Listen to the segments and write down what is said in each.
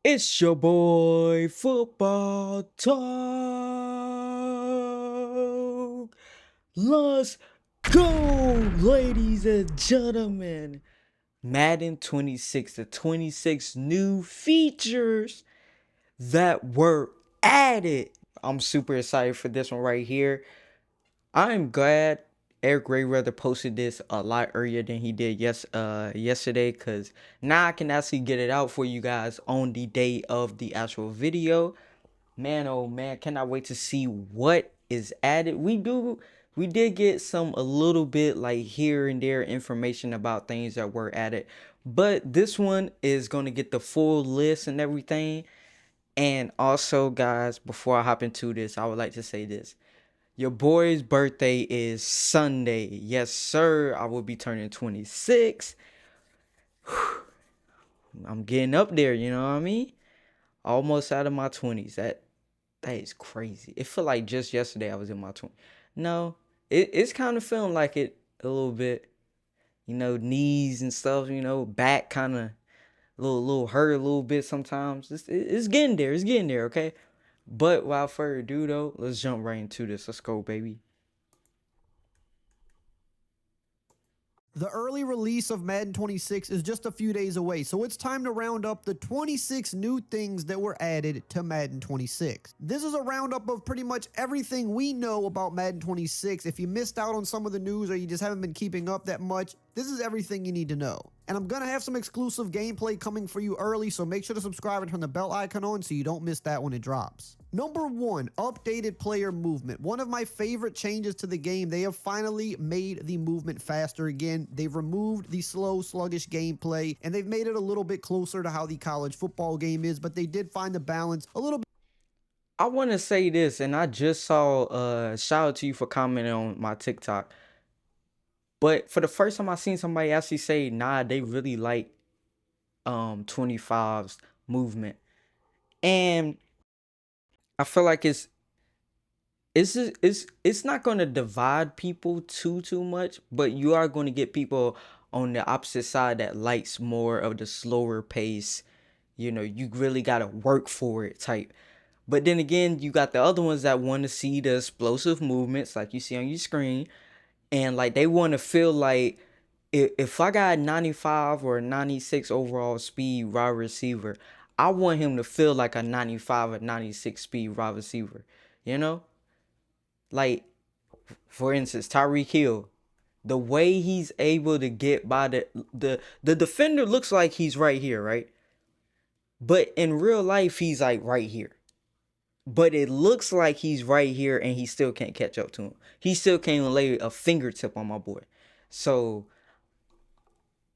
It's your boy Football Talk. Let's go, ladies and gentlemen. Madden 26, the 26 new features that were added. I'm super excited for this one right here. I'm glad Eric Rayweather posted this a lot earlier than he did yesterday, because now I can actually get it out for you guys on the day of the actual video. Man, oh man, cannot wait to see what is added. We did get some a little bit like here and there information about things that were added, but this one is gonna get the full list and everything. And also, guys, before I hop into this, I would like to say this. Your boy's birthday is Sunday. Yes, sir. I will be turning 26. I'm getting up there, you know what I mean? Almost out of my 20s. That is crazy. It felt like just yesterday I was in my 20s. No, it's kind of feeling like it a little bit. You know, knees and stuff, back kind of little hurt a little bit sometimes. It's getting there. It's getting there, okay? But without further ado, though, let's jump right into this. Let's go, baby. The early release of Madden 26 is just a few days away, so it's time to round up the 26 new things that were added to Madden 26. This is a roundup of pretty much everything we know about Madden 26. If you missed out on some of the news or you just haven't been keeping up that much, this is everything you need to know. And I'm gonna have some exclusive gameplay coming for you early, so make sure to subscribe and turn the bell icon on so you don't miss that when it drops. Number 1, updated player movement. One of my favorite changes to the game. They have finally made the movement faster again. They've removed the slow, sluggish gameplay, and they've made it a little bit closer to how the college football game is, but they did find the balance a little bit. I want to say this, and I just saw shout out to you for commenting on my TikTok. But for the first time I seen somebody actually say, nah, they really like 25's movement. And I feel like it's not going to divide people too much, but you are going to get people on the opposite side that likes more of the slower pace. You really got to work for it type. But then again, you got the other ones that want to see the explosive movements like you see on your screen. And like they want to feel like if I got 95 or 96 overall speed wide receiver, I want him to feel like a 95 or 96 speed wide receiver. You know? Like, for instance, Tyreek Hill. The way he's able to get by the defender looks like he's right here, right? But in real life, he's like right here. But it looks like he's right here and he still can't catch up to him. He still can't even lay a fingertip on my boy. So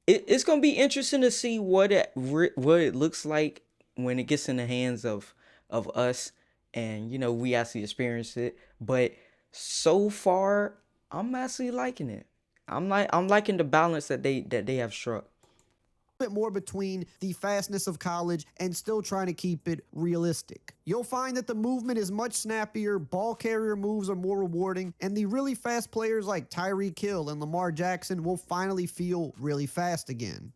it's gonna be interesting to see what it looks like when it gets in the hands of us, and we actually experience it. But so far, I'm actually liking it. I'm liking the balance that they have struck. Bit more between the fastness of college and still trying to keep it realistic. You'll find that the movement is much snappier, ball carrier moves are more rewarding, and the really fast players like Tyreek Hill and Lamar Jackson will finally feel really fast again.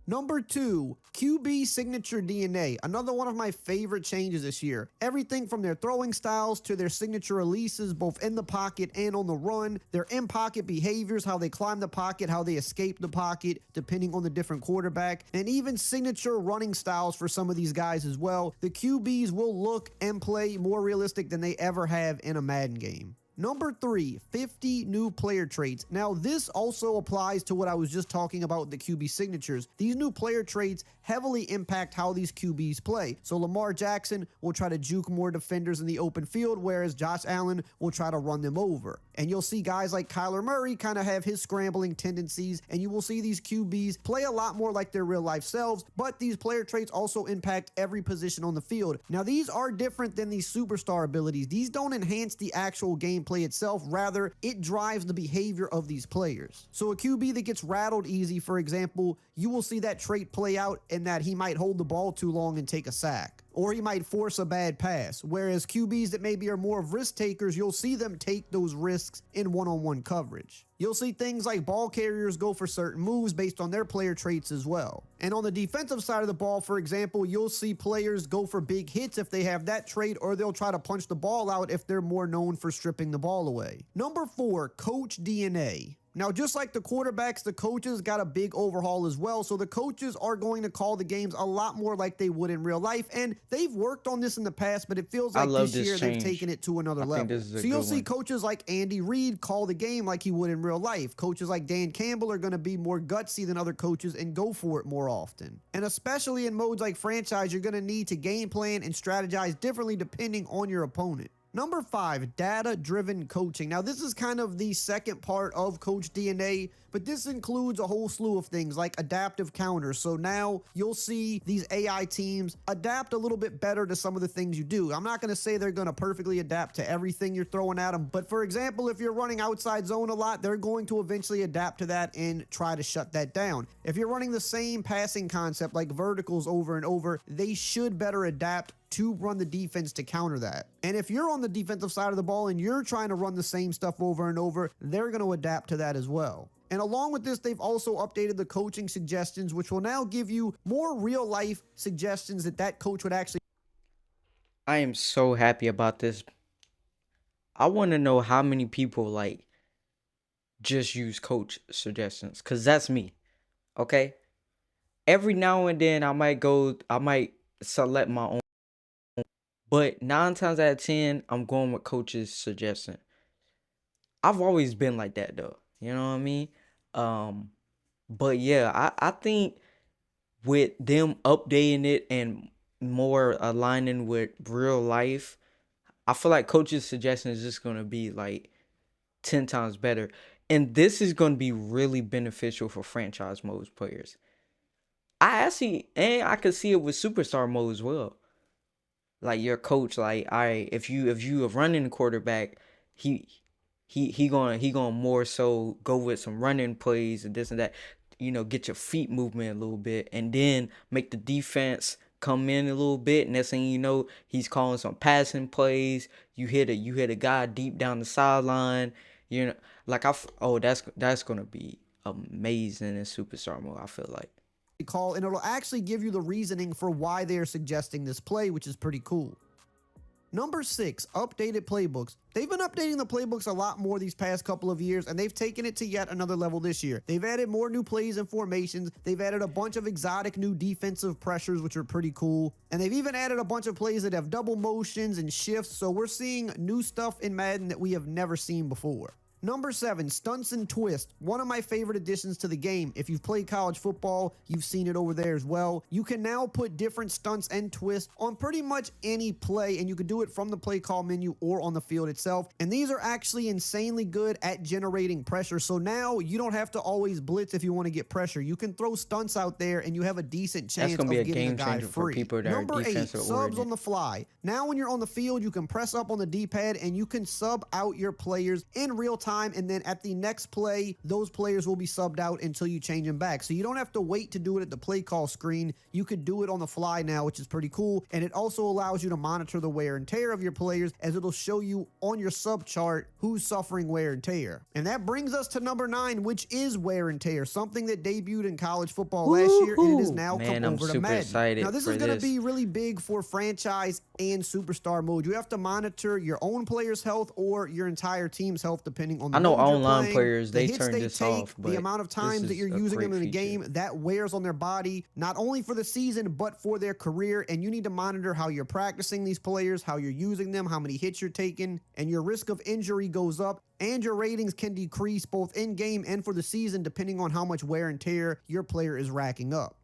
Number 2, QB signature DNA. Another one of my favorite changes this year. Everything from their throwing styles to their signature releases, both in the pocket and on the run, their in-pocket behaviors, how they climb the pocket, how they escape the pocket, depending on the different quarterback, and even signature running styles for some of these guys as well. The QBs will look and play more realistic than they ever have in a Madden game. Number 3, 50 new player traits. Now, this also applies to what I was just talking about with the QB signatures. These new player traits heavily impact how these QBs play. So Lamar Jackson will try to juke more defenders in the open field, whereas Josh Allen will try to run them over. And you'll see guys like Kyler Murray kind of have his scrambling tendencies, and you will see these QBs play a lot more like their real life selves, but these player traits also impact every position on the field. Now, these are different than these superstar abilities. These don't enhance the actual gameplay itself, rather it drives the behavior of these players. So a QB that gets rattled easy, for example, you will see that trait play out in that he might hold the ball too long and take a sack. or he might force a bad pass. Whereas QBs that maybe are more of risk takers, you'll see them take those risks in one-on-one coverage. You'll see things like ball carriers go for certain moves based on their player traits as well. And on the defensive side of the ball, for example, you'll see players go for big hits if they have that trait, or they'll try to punch the ball out if they're more known for stripping the ball away. Number 4, coach DNA. Now, just like the quarterbacks, the coaches got a big overhaul as well, so the coaches are going to call the games a lot more like they would in real life, and they've worked on this in the past, but it feels I like love this year this they've change. taken it to another I think level. this is a So you'll good see one. coaches like Andy Reid call the game like he would in real life. Coaches like Dan Campbell are going to be more gutsy than other coaches and go for it more often. And especially in modes like franchise, you're going to need to game plan and strategize differently depending on your opponent. Number 5, data-driven coaching. Now, this is kind of the second part of Coach DNA, but this includes a whole slew of things like adaptive counters. So now you'll see these AI teams adapt a little bit better to some of the things you do. I'm not going to say they're going to perfectly adapt to everything you're throwing at them, but for example, if you're running outside zone a lot, they're going to eventually adapt to that and try to shut that down. If you're running the same passing concept like verticals over and over, they should better adapt to run the defense to counter that. And if you're on the defensive side of the ball and you're trying to run the same stuff over and over, they're going to adapt to that as well. And along with this, they've also updated the coaching suggestions, which will now give you more real life suggestions that coach would actually. I am so happy about this. I want to know how many people like just use coach suggestions, cuz that's me. Okay? Every now and then I might select my own, but 9 times out of 10 I'm going with coach's suggestion. I've always been like that though. You know what I mean? Um but yeah, I think with them updating it and more aligning with real life, I feel like coach's suggestion is just going to be like 10 times better. And this is going to be really beneficial for franchise modes players. And I could see it with superstar mode as well. Like your coach, like, all right, if you a running quarterback, he he gonna more so go with some running plays and this and that, get your feet movement a little bit, and then make the defense come in a little bit. Next thing you know, he's calling some passing plays. You hit a guy deep down the sideline. Like oh, that's gonna be amazing in superstar mode. I feel like. Call, and it'll actually give you the reasoning for why they're suggesting this play, which is pretty cool. Number 6, updated playbooks. They've been updating the playbooks a lot more these past couple of years, and they've taken it to yet another level this year. They've added more new plays and formations. They've added a bunch of exotic new defensive pressures, which are pretty cool. And they've even added a bunch of plays that have double motions and shifts, so we're seeing new stuff in Madden that we have never seen before. Number 7, stunts and twists. One of my favorite additions to the game. If you've played college football, you've seen it over there as well. You can now put different stunts and twists on pretty much any play, and you can do it from the play call menu or on the field itself. And these are actually insanely good at generating pressure. So now you don't have to always blitz if you want to get pressure. You can throw stunts out there and you have a decent chance That's gonna of be a getting a game guy changer for free. people that are Number 8, defensive subs oriented. on the fly. Now when you're on the field, you can press up on the D-pad and you can sub out your players in real time, and then at the next play, those players will be subbed out until you change them back. So you don't have to wait to do it at the play call screen. You could do it on the fly now, which is pretty cool. And it also allows you to monitor the wear and tear of your players, as it'll show you on your sub chart who's suffering wear and tear. And that brings us to number 9, which is wear and tear, something that debuted in college football last year, and it has now come over to Madden. Excited Now this for is going to this. be really big for franchise and superstar mode. You have to monitor your own player's health or your entire team's health, depending on the I know mode you're online playing, players, the they hits turn they this take, off, the but amount of this times that is you're a using them great in the feature. game, that wears on their body, not only for the season, but for their career. And you need to monitor how you're practicing these players, how you're using them, how many hits you're taking, and your risk of injury goes up, and your ratings can decrease both in-game and for the season, depending on how much wear and tear your player is racking up.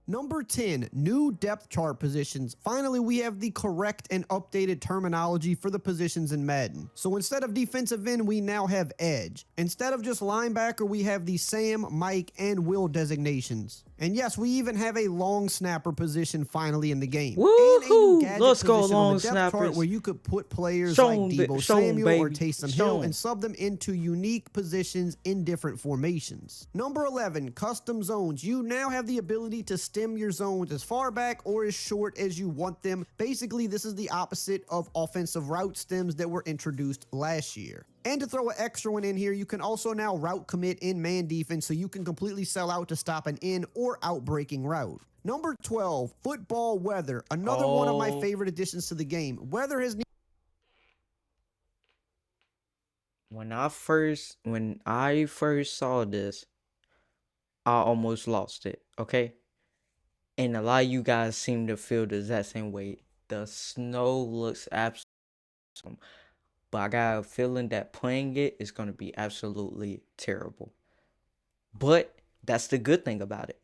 Number 10, new depth chart positions. Finally, we have the correct and updated terminology for the positions in Madden. So instead of defensive end, we now have edge. Instead of just linebacker, we have the Sam, Mike, and Will designations. And yes, we even have a long snapper position finally in the game. And a new Woohoo! gadget Let's go, position on the long depth chart where snappers. you could put players like Show 'em, Debo show 'em, Samuel or baby. Taysom Show Hill 'em. and sub them into unique positions in different formations. Number 11, custom zones. You now have the ability to stem your zones as far back or as short as you want them. Basically, this is the opposite of offensive route stems that were introduced last year. And to throw an extra one in here, you can also now route commit in man defense, so you can completely sell out to stop an in or out breaking route. Number 12, football weather. Another one of my Oh, favorite additions to the game. Weather has when I first saw this, I almost lost it. Okay, and a lot of you guys seem to feel the exact same way. The snow looks absolutely awesome, but I got a feeling that playing it is gonna be absolutely terrible. But that's the good thing about it.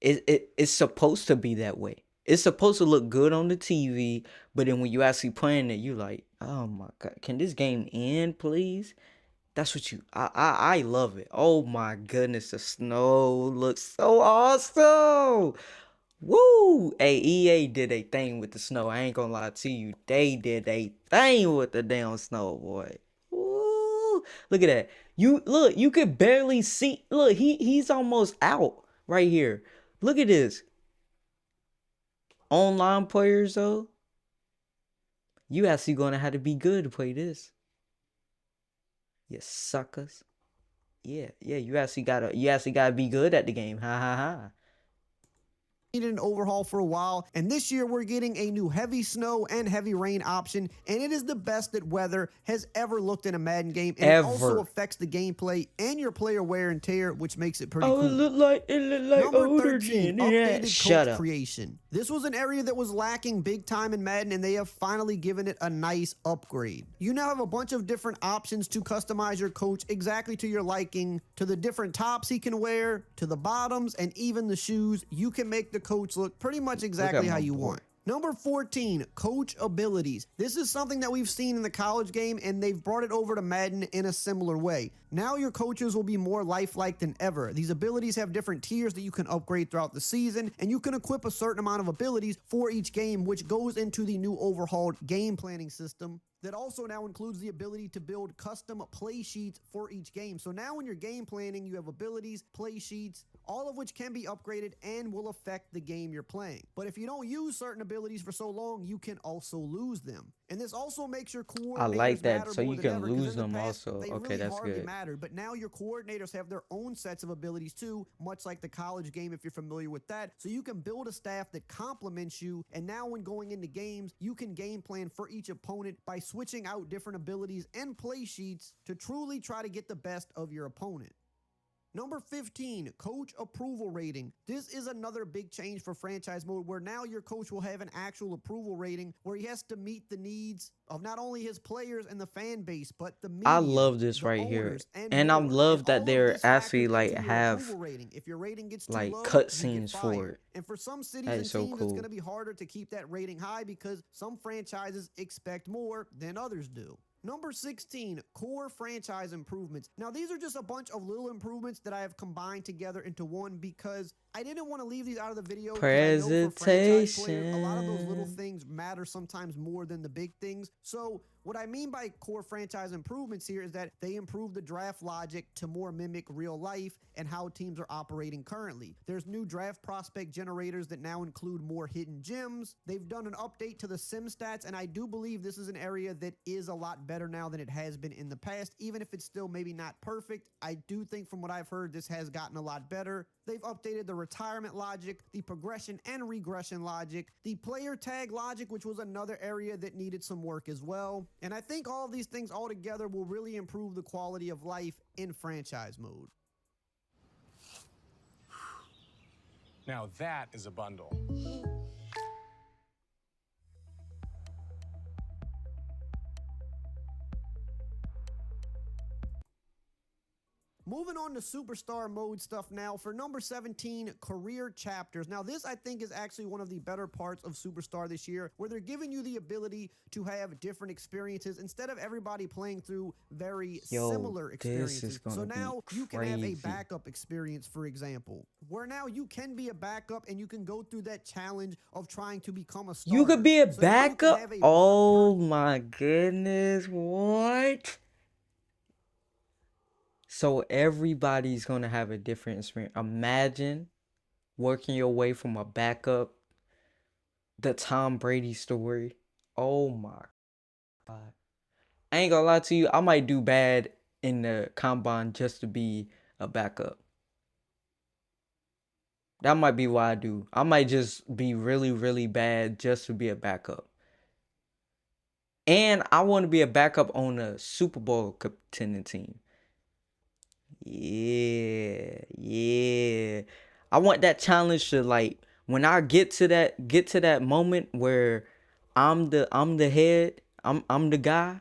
It's supposed to be that way. It's supposed to look good on the TV, but then when you actually playing it, you like, oh my god, can this game end, please? That's what I love it. Oh my goodness, the snow looks so awesome. Woo! Hey, EA did a thing with the snow. I ain't gonna lie to you. They did a thing with the damn snow, boy. Woo! Look at that. You could barely see. Look, he's almost out right here. Look at this. Online players though, you actually gonna have to be good to play this. You suckers. Yeah, you actually gotta be good at the game. Ha ha ha. needed an overhaul for a while, and this year we're getting a new heavy snow and heavy rain option, and it is the best that weather has ever looked in a Madden game, and it also Ever. affects the gameplay and your player wear and tear, which makes it pretty Oh, cool. it look like Number older 13, Jen. Yeah. updated Shut coach up. creation. This was an area that was lacking big time in Madden, and they have finally given it a nice upgrade. You now have a bunch of different options to customize your coach exactly to your liking, to the different tops he can wear, to the bottoms, and even the shoes. You can make the coach look pretty much exactly how my you boy. want. Number 14, coach abilities. This is something that we've seen in the college game, and they've brought it over to Madden in a similar way. Now your coaches will be more lifelike than ever. These abilities have different tiers that you can upgrade throughout the season, and you can equip a certain amount of abilities for each game, which goes into the new overhauled game planning system that also now includes the ability to build custom play sheets for each game. So now when you're game planning, you have abilities, play sheets, all of which can be upgraded and will affect the game you're playing. But if you don't use certain abilities for so long, you can also lose them. And this also makes your I like coordinators that. matter So more you than can ever, because lose in the them past, also. they Okay, really that's hardly good. mattered. But now your coordinators have their own sets of abilities too, much like the college game if you're familiar with that. So you can build a staff that complements you, and now when going into games, you can game plan for each opponent by switching out different abilities and play sheets to truly try to get the best of your opponent. Number 15, coach approval rating. This is another big change for franchise mode, where now your coach will have an actual approval rating where he has to meet the needs of not only his players and the fan base, but the I media, love this the right here. owners, and And I more. And love that all of they're this actually factors like into your have approval rating. If your rating gets too like low, you get cutscenes for fired. it. And for some cities That and is so teams, it's going to cool. be harder to keep that rating high because some franchises expect more than others do. Number 16, core franchise improvements. Now, these are just a bunch of little improvements that I have combined together into one because I didn't want to leave these out of the video, because I know for franchise players, a lot of those little Presentation. things matter sometimes more than the big things. So what I mean by core franchise improvements here is that they improve the draft logic to more mimic real life and how teams are operating currently. There's new draft prospect generators that now include more hidden gems. They've done an update to the sim stats, and I do believe this is an area that is a lot better now than it has been in the past. Even if it's still maybe not perfect, I do think from what I've heard, this has gotten a lot better. They've updated the retirement logic, the progression and regression logic, the player tag logic, which was another area that needed some work as well. And I think all of these things all together will really improve the quality of life in franchise mode. Now that is a bundle. Moving on to superstar mode stuff now. For number 17, career chapters. Now this I think is actually one of the better parts of Superstar this year, where they're giving you the ability to have different experiences instead of everybody playing through very Yo, similar this experiences. is So gonna be now you can have a crazy. backup experience, for example, where now you can be a backup and you can go through that challenge of trying to become a You could starter. be a So now you can have backup? a one Oh per my goodness, what? So everybody's gonna have a different experience. Imagine working your way from a backup, the Tom Brady story. Oh my God. I ain't gonna lie to you, I might do bad in the combine just to be a backup. That might be what I do. I might just be really, really bad just to be a backup. And I want to be a backup on a Super Bowl contending team. Yeah, yeah. I want that challenge to, like, when I get to that moment where I'm the head, I'm the guy.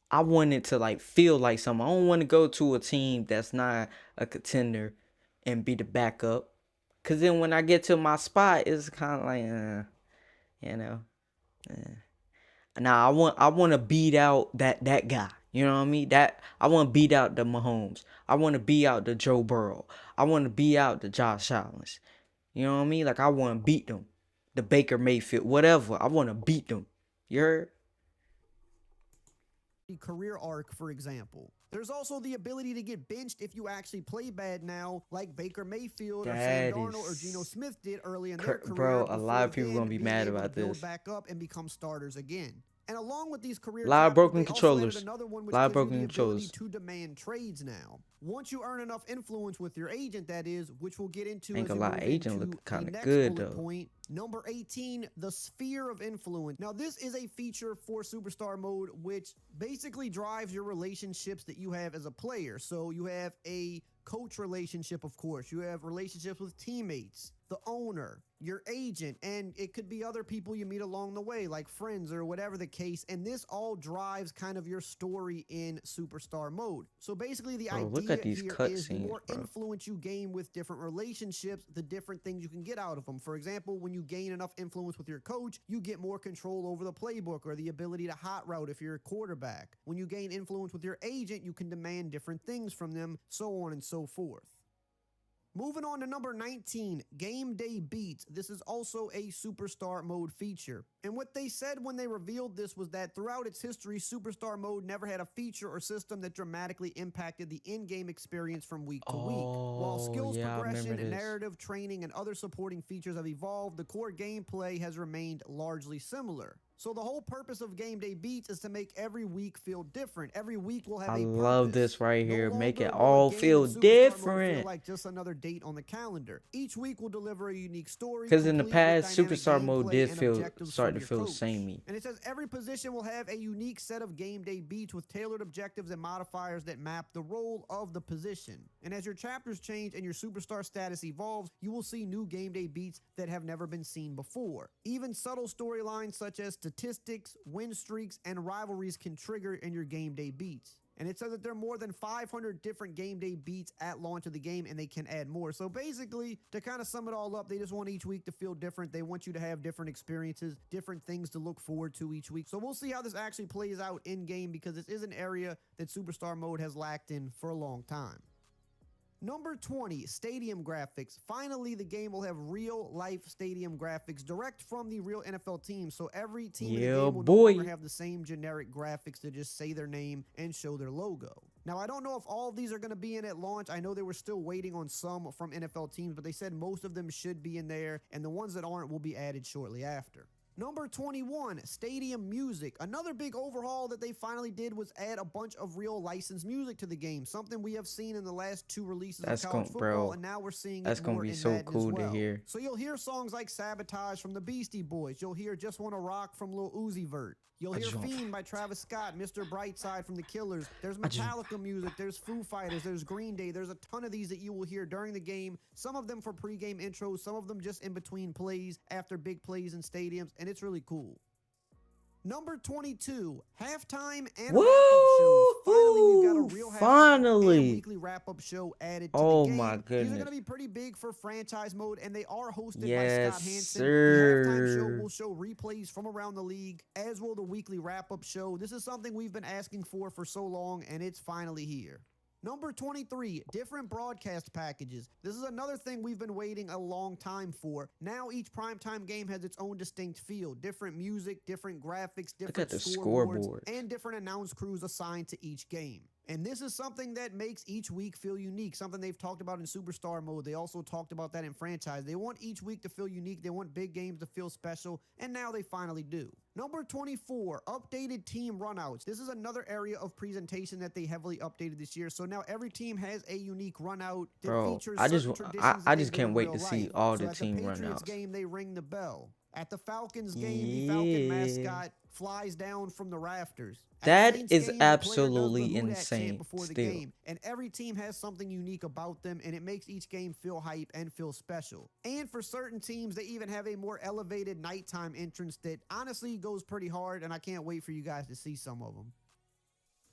I want it to like feel like something. I don't want to go to a team that's not a contender and be the backup. Cause then when I get to my spot, it's kind of like, you know. Now I want to beat out that guy. You know what I mean? That I want to beat out the Mahomes. I want to beat out the Joe Burrow. I want to beat out the Josh Allen's. You know what I mean? Like I want to beat them. The Baker Mayfield, whatever. I want to beat them. You heard? career arc, for example. There's also the ability to get benched if you actually play bad now, like Baker Mayfield or Sam That Darnold or Geno is, Smith did early in their career bro. A lot before of people then gonna be being mad able to about build this. back up and become starters again. And along with these A career lot of chapters, broken they also added controllers. another one A which lot of gives you the broken ability controllers. to demand trades now. Once you earn enough influence with your agent, that is, which we'll get into Ain't as gonna we lie, move agent into looking the kind of next good bullet though. point. Number 18, the sphere of influence. Now, this is a feature for Superstar Mode, which basically drives your relationships that you have as a player. So you have a coach relationship, of course. You have relationships with teammates, the owner, your agent, and it could be other people you meet along the way, like friends or whatever the case. And this all drives kind of your story in Superstar Mode. So basically, the Bro, look at idea these here is the cutscenes, more bro. influence you gain with different relationships, the different things you can get out of them. For example, when you gain enough influence with your coach, you get more control over the playbook or the ability to hot route if you're a quarterback. When you gain influence with your agent, you can demand different things from them, so on and so forth. Moving on to number 19, Game Day Beats. This is also a Superstar Mode feature. And what they said when they revealed this was that throughout its history, Superstar Mode never had a feature or system that dramatically impacted the in-game experience from week to week. While Oh skills yeah, I remember progression, this. narrative, training, and other supporting features have evolved, the core gameplay has remained largely similar. So the whole purpose of Game Day Beats is to make every week feel different. Every week will have I a love purpose. this right No here. Make it longer will a all game in feel Superstar Mode feel different. like just another date on the calendar. Each week will deliver a unique story, Cause in the complete with past, dynamic Superstar mode gameplay did and feel objectives start from to your feel coach. samey. And it says every position will have a unique set of Game Day beats with tailored objectives and modifiers that map the role of the position. And as your chapters change and your superstar status evolves, you will see new Game Day beats that have never been seen before. Even subtle storylines such as statistics, win streaks, and rivalries can trigger in your Game Day beats. And it says that there are more than 500 different Game Day beats at launch of the game, and they can add more. So basically, to kind of sum it all up, they just want each week to feel different. They want you to have different experiences, different things to look forward to each week. So we'll see how this actually plays out in game, because this is an area that Superstar Mode has lacked in for a long time. Number 20, stadium graphics. Finally, the game will have real-life stadium graphics direct from the real NFL team, so every team in the Yeah, game will no longer boy. have the same generic graphics to just say their name and show their logo. Now, I don't know if all of these are going to be in at launch. I know they were still waiting on some from NFL teams, but they said most of them should be in there, and the ones that aren't will be added shortly after. Number 21, stadium music. Another big overhaul that they finally did was add a bunch of real licensed music to the game, something we have seen in the last 2 releases of college football, Bro. and now we're seeing That's it gonna more be in so Madden as cool to well. hear. So you'll hear songs like Sabotage from the Beastie Boys. You'll hear Just Wanna Rock from Lil Uzi Vert. You'll I hear just want- Fiend by Travis Scott, Mr. Brightside from The Killers. There's I just- Metallica music, there's Foo Fighters, there's Green Day. There's a ton of these that you will hear during the game. Some of them for pre-game intros, some of them just in between plays, after big plays in stadiums, and it's really cool. Number 22, halftime and wrap up shows. Finally, we've got a Woo-hoo! real halftime and Finally. weekly wrap up show added to the Oh my game. These are going goodness. to be pretty big for franchise mode, and they are hosted by Yes, Scott Hansen. The halftime show sir. will show replays from around the league, as will the weekly wrap up show. This is something we've been asking for so long, and it's finally here. Number 23, different broadcast packages. This is another thing we've been waiting a long time for. Now each primetime game has its own distinct feel, different music, different graphics, Look at different the scoreboards, scoreboards. and different announce crews assigned to each game. And this is something that makes each week feel unique, something they've talked about in Superstar mode. They also talked about that in franchise. They want each week to feel unique. They want big games to feel special, and now they finally do. Number 24, updated team runouts. This is another area of presentation that they heavily updated this year. So now every team has a unique runout that Bro, features I just certain I, traditions that I they just do can't in wait real to see life. all So the at the team Patriots runouts. game, they ring the bell. At the Falcons game, the Falcon Yeah. mascot flies down from the rafters. At the That Saints is game, the player does the absolutely Who Dat chant insane before the still. game. And every team has something unique about them, and it makes each game feel hype and feel special. And for certain teams, they even have a more elevated nighttime entrance that honestly goes pretty hard, and I can't wait for you guys to see some of them.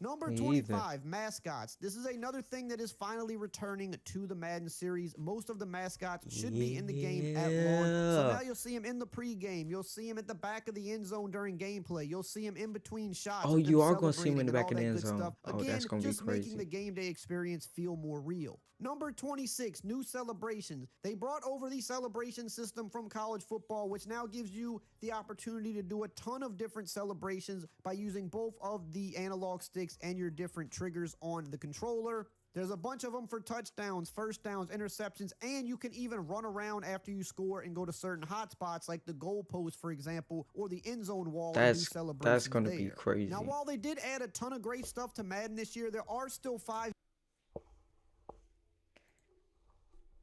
Number Me either. 25, mascots. This is another thing that is finally returning to the Madden series. Most of the mascots should be in the game at launch. So Yeah. now you'll see them in the pregame. You'll see them at the back of the end zone during gameplay. You'll see them in between shots Oh, of them you are gonna see him in celebrating the and back all of the that end good zone. stuff. Oh, that's Again, gonna be just making crazy. the game day experience feel more real. Number 26, new celebrations. They brought over the celebration system from college football, which now gives you the opportunity to do a ton of different celebrations by using both of the analog sticks and your different triggers on the controller. There's a bunch of them for touchdowns, first downs, interceptions, and you can even run around after you score and go to certain hotspots like the goal post, for example, or the end zone wall and do That's celebrations gonna be there. Now, crazy. while they did add a ton of great stuff to Madden this year, there are still 5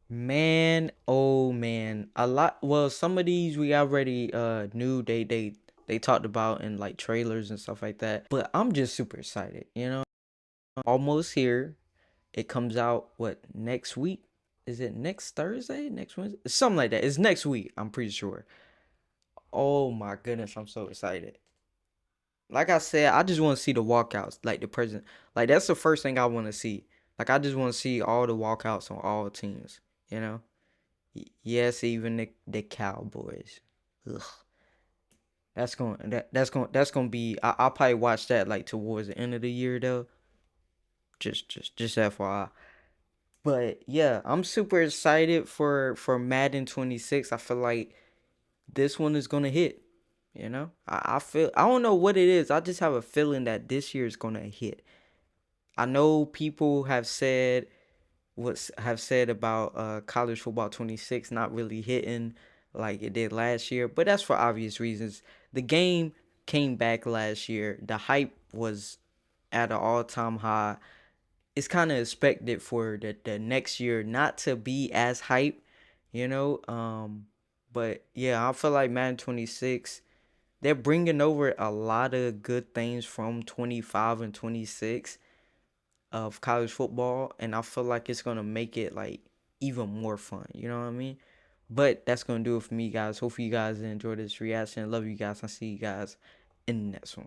Man, oh man. A lot well, some of these we already knew they talked about in like trailers and stuff like that. But I'm just super excited, you know? Almost here. It comes out what next week? Is it next Thursday? Next Wednesday? Something like that. It's next week, I'm pretty sure. Oh my goodness, I'm so excited. Like I said, I just want to see the walkouts, like the present. Like that's the first thing I want to see. Like I just want to see all the walkouts on all teams, you know? Yes, even the Cowboys. Ugh. That's gonna be. I'll probably watch that like towards the end of the year though. Just FYI. But yeah, I'm super excited for Madden 26. I feel like this one is gonna hit. You know, I feel I don't know what it is. I just have a feeling that this year is gonna hit. I know people have said about college football 26 not really hitting like it did last year, but that's for obvious reasons. The game came back last year. The hype was at an all-time high. It's kind of expected for the next year not to be as hype, you know. But yeah, I feel like Madden 26 they're bringing over a lot of good things from 25 and 26 of college football, and I feel like it's gonna make it like even more fun. You know what I mean? But that's gonna do it for me, guys. Hopefully, you guys enjoyed this reaction. Love you guys. I'll see you guys in the next one.